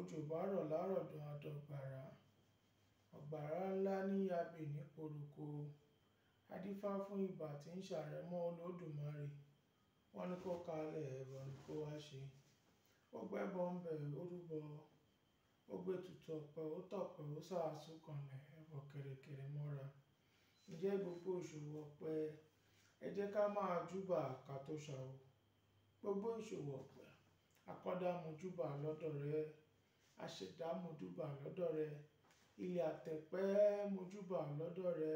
òjò bá rọ̀ lárọ̀dún àdọ̀gbàrá ọ̀gbàrá ńlá ní yabè ní poroko adífá fún ibà tí ń ṣàrẹ̀mọ́ olódùmarè wọ́n ní kó kalẹ̀ ẹbọ ní kó wá ṣe ó gbẹ́bọ ń bẹ̀ ó rúbọ ó gbé tutù ọ̀pẹ ó tọ̀pẹ ó sàásù kanlẹ̀ ẹbọ kẹ̀rẹ̀kẹ̀rẹ̀ mọ́ra ǹjẹ́ gbogbo ìṣòwò ọ̀pẹ ẹ jẹ́ ká máa júbà ká tó ṣàwò gbogbo ìṣòwò ọ̀pẹ akọ́dá mojúbà lọ́dọ̀ rẹ aṣẹ̀dá mojúbà lọ́dọ̀ rẹ ilẹ̀ àtẹ̀pẹ́ mojúbà lọ́dọ̀ rẹ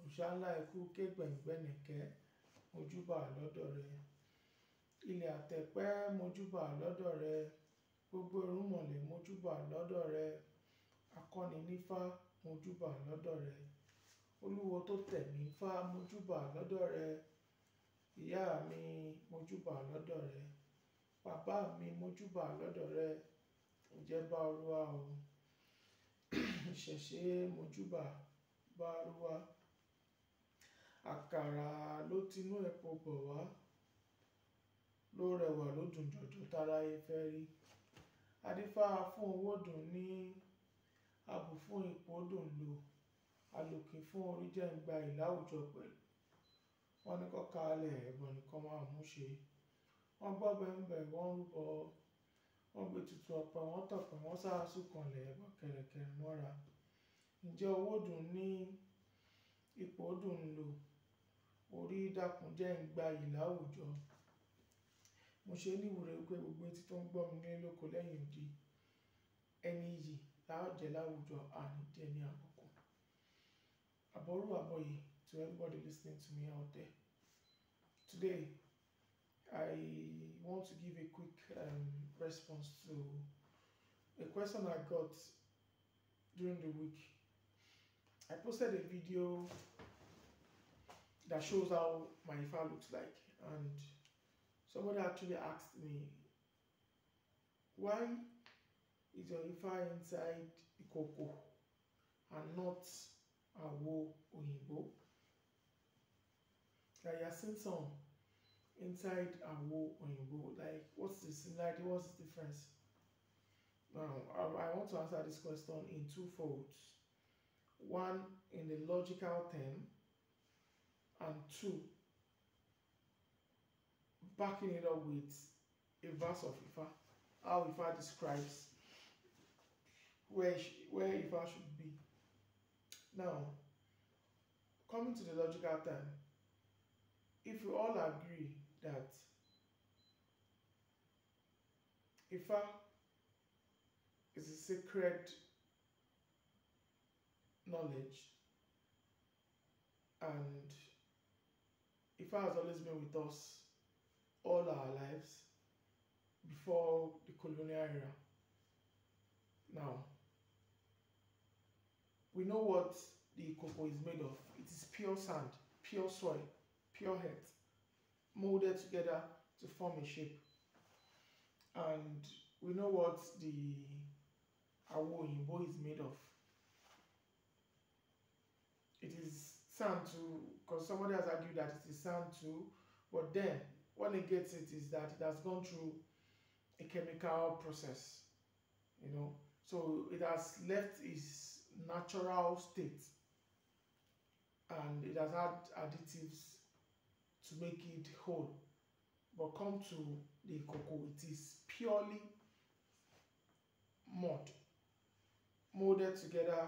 òòṣà ńlá ikú ké gbẹ̀ngbẹ̀nẹ̀kẹ́ mojúbà lọ́dọ̀ rẹ ilẹ̀ àtẹ̀pẹ́ mojúbà lọ́dọ̀ rẹ gbogbo irúnmọlẹ̀ mojúbà lọ́dọ̀ rẹ akọni nífá mojúbà lọ́dọ̀ rẹ olúwo tó tẹ̀mí fá mojúbà lọ́dọ̀ rẹ ìyá mi mojúbà lọ́dọ̀ rẹ bàbá mi mojúbà lọ́dọ̀ rẹ ìjẹba olúwa o ìṣẹ̀ṣe mojúbà bá olúwa àkàrà ló tinú epo bọ̀ wá ló rẹwà ló dùn jọ̀jọ̀ táráyé fẹ́ rí adífá fún owó dùn ní abù fún ipò dùn lò alòkè fún orí jẹ́ ń gba ìláwùjọ pẹ̀lú wọ́n ní kó kalẹ̀ ẹ̀bọ̀n nìkan máa mú ṣe wọ́n gbọ́ bẹ́ẹ̀ wọ́n rúbọ wọ́n gbé tutù ọ̀pẹ wọ́n tọ̀pẹ wọ́n sàásù kanlẹ̀ ẹbọ kẹ̀rẹ̀kẹ̀rẹ̀ mọ́ra ǹjẹ́ owó dùn ní ipò dùn lò orí dákun jẹ́ ń gba ìláwùjọ mo ṣe níwúre pé gbogbo etí tó ń gbọ́ mi ní lóko lẹ́yìn odi ẹni yìí láàjẹ́ láwùjọ àní jẹ́ ní àkókò àbọ̀rú àbọ̀yè to everybody listening to me out there today I want to give a quick response to a question I got during the week. I posted a video that shows how my IFA looks like, and somebody actually asked me, why is your IFA inside ikoko and not oyinbo? Like you're seeing some inside oyinbo, like what's the similarity, what's the difference? Now I want to answer this question in two folds. One, in the logical term, and two, backing it up with a verse of IFA, how IFA describes where IFA should be. Now, coming to the logical term, if we all agree that IFA is a sacred knowledge and IFA has always been with us all our lives before the colonial era. Now, we know what the ikoko is made of. It is pure sand, pure soil, pure earth, molded together to form a shape. And we know what the oyinbo is made of. It is sand too, because somebody has argued that it is sand too, but then when it gets it is that it has gone through a chemical process, you know, so it has left its natural state and it has had additives to make it whole. But come to the ikoko, it is purely mud molded together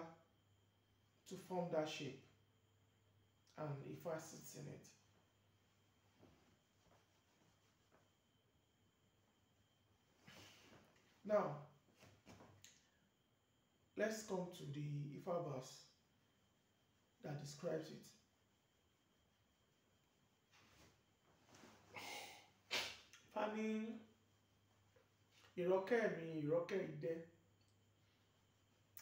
to form that shape, and IFA sits in it. Now, let's come to the IFA verse that describes it. Fani ìrọ́kẹ́ mi ìrọ́kẹ́ idẹ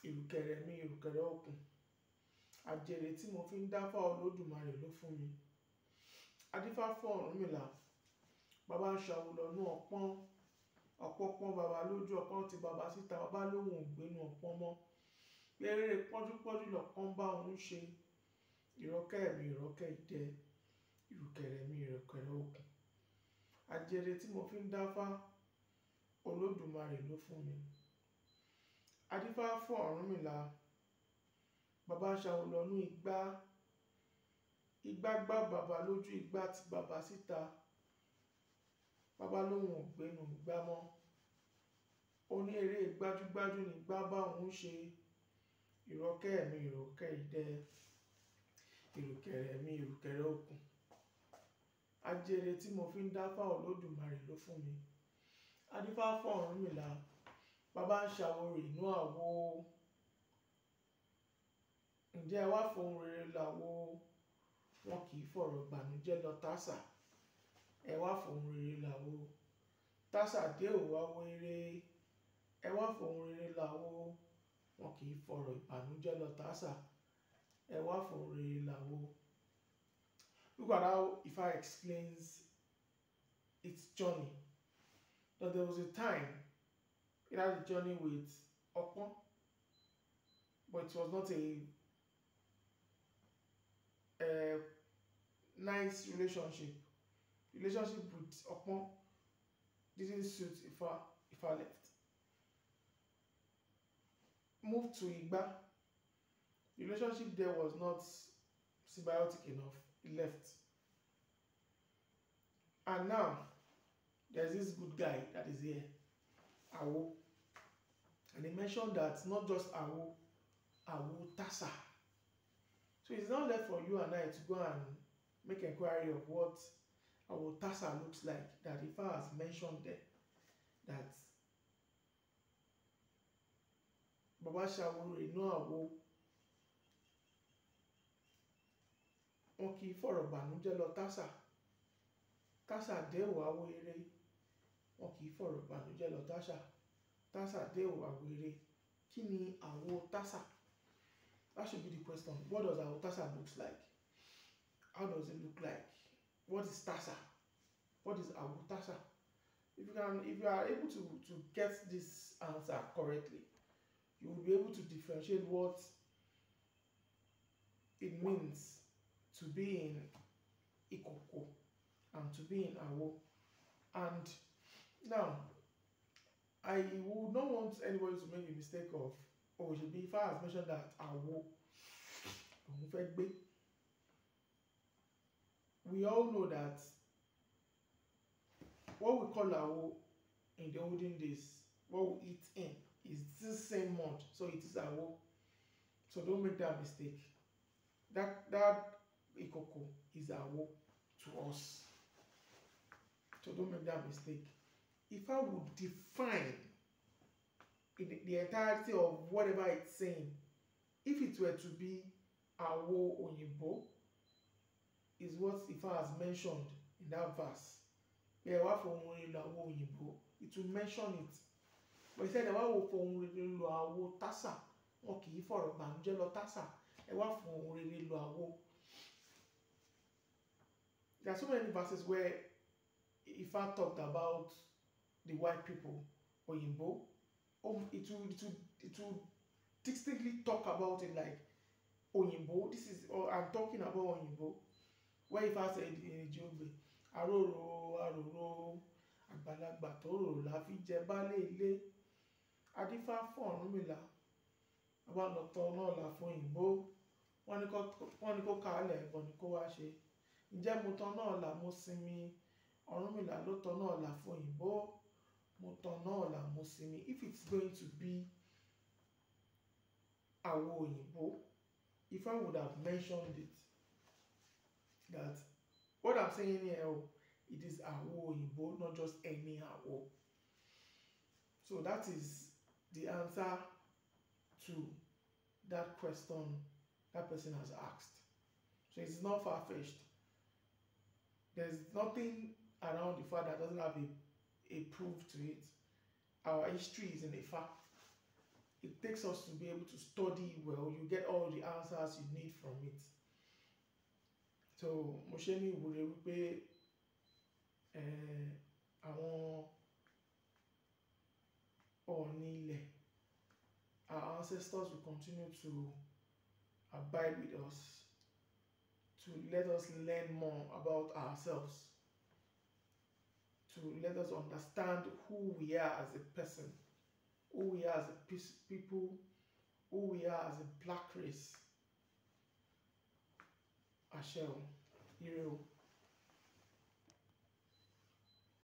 ìrùkẹ̀rẹ̀ mi ìrùkẹ̀rẹ̀ òkun àjèrè tí mo fi ń dáfá olódùmarè ló fún mi adífá fún Ọ̀rúnmìlà bàbá ń ṣàwùlọ́nú ọ̀pọ̀n bàbá lójú ọpọ́n ti bàbá síta bàbá lóhùn ògbénu ọpọ́n mọ́ péré pọ́njúpọ́njú lọ́pọ́n bá òun ṣe ìrọ́kẹ́ mi ìrọ́kẹ́ idẹ ìrùkẹ̀rẹ̀ mi ìrùkẹ̀rẹ̀ òkun àjèrè tí mo fi ń dáfá olódùmarè ló fún mi Adífá fún Ọ̀rúnmìlà. Bàbá Ṣàngó lọ́nú igbá. Igbá gbá bàbá lójú, igbá ti bàbá síta. Bàbá lóhùn ò gbénu igbá mọ́. Ó ní eré gbájúgbájú ní igbá bá òun ṣe. Ìrọ̀kẹ́ mi ìrọ̀kẹ́ idẹ. Ìrùkẹ̀rẹ̀ mi ìrùkẹ̀rẹ̀ òkun. Ajere tí mo fi ń dáfá Olódùmarè ló fún mi. Adífá fún Ọ̀rúnmìlà. Bàbá ń ṣàwòrò inú àwo. Ǹjẹ́ ẹ wá fohùn rere làwo? Wọn kì í fọ̀rọ̀ ìbànújẹ́ lọ tásà. Ẹ wá fohùn rere làwo. Tásà dé ò wá wo eré. Ẹ wá fohùn rere làwo. Wọn kì í fọ̀rọ̀ ìbànújẹ́ lọ tásà. Ẹ wá fohùn rere làwo. Look at how IFA explains its journey. That there was a time it had a journey with Ọpọ́n, but it was not a nice relationship. Relationship with Ọpọ́n didn't suit IFA. IFA left. Moved to Igba. The relationship there was not symbiotic enough. He left. And now there's this good guy that is here, Awo. And he mentioned that not just Awo, Awo Tasa. So it's not left for you and I to go and make inquiry of what Awo Tasa looks like, that Ifa has mentioned there. That Baba Ṣàwòrò inú àwo. Wọn kì í fọ̀rọ̀ ìbànújẹ́ lọ tásà. Tásà dé ò wá wo eré. Wọn kì í fọ̀rọ̀ ìbànújẹ́ lọ tásà. Tásà dé ò wá wo eré. Kí ni àwo tásà? That should be the question. What does àwo tásà looks like? How does it look like? What is tásà? What is àwo tásà? If you are able to get this answer correctly, you will be able to differentiate what it means to be in ikoko and to be in awo. And now, I would not want anybody to make a mistake of, oh, if I has mentioned that awo, we all know that what we call awo in the olden days, what we eat in, is this same mud, so it is awo. So don't make that mistake. That ikoko is awo to us. So don't make that mistake. If I would define in the entirety of whatever it's saying, if it were to be awo oyinbo, is what Ifa has mentioned in that verse. It will mention it. But he said, awo tasa. Okay, for banjelo tasa. There are so many verses where Ifa talked about the white people, oyinbo. It will distinctly talk about it like oyinbo. This is, I'm talking about oyinbo. Where Ifa said in Ejogbe, aroro aroro àgbàlagbà tó rò la fi jẹ baálé ilé. Adífá fún Ọ̀rúnmìlà. Àwa lọ tọ náà là fún òyìnbó. Wọ́n ní kó kálẹ̀ ẹbọ ní kó wá ṣe. Ǹjẹ́ mo tọ náà là mo sinmi? Ọ̀rúnmìlà ló tọ náà là fún òyìnbó. Mo tọ náà là mo sinmi. If it's going to be àwo òyìnbó, if I would have mentioned it, that what I'm saying here, it is àwo òyìnbó, not just any àwo. So that is the answer to that question that person has asked. So it's not far-fetched. There's nothing around the fact that doesn't have a proof to it. Our history is in the fact. It takes us to be able to study well. You get all the answers you need from it. So mo ṣe ní ìwúre wípé àwọn Ọ̀ọ̀ni ilẹ̀, our ancestors will continue to abide with us, to let us learn more about ourselves, to let us understand who we are as a person, who we are as a people, who we are as a black race. Àṣẹ o, ire o.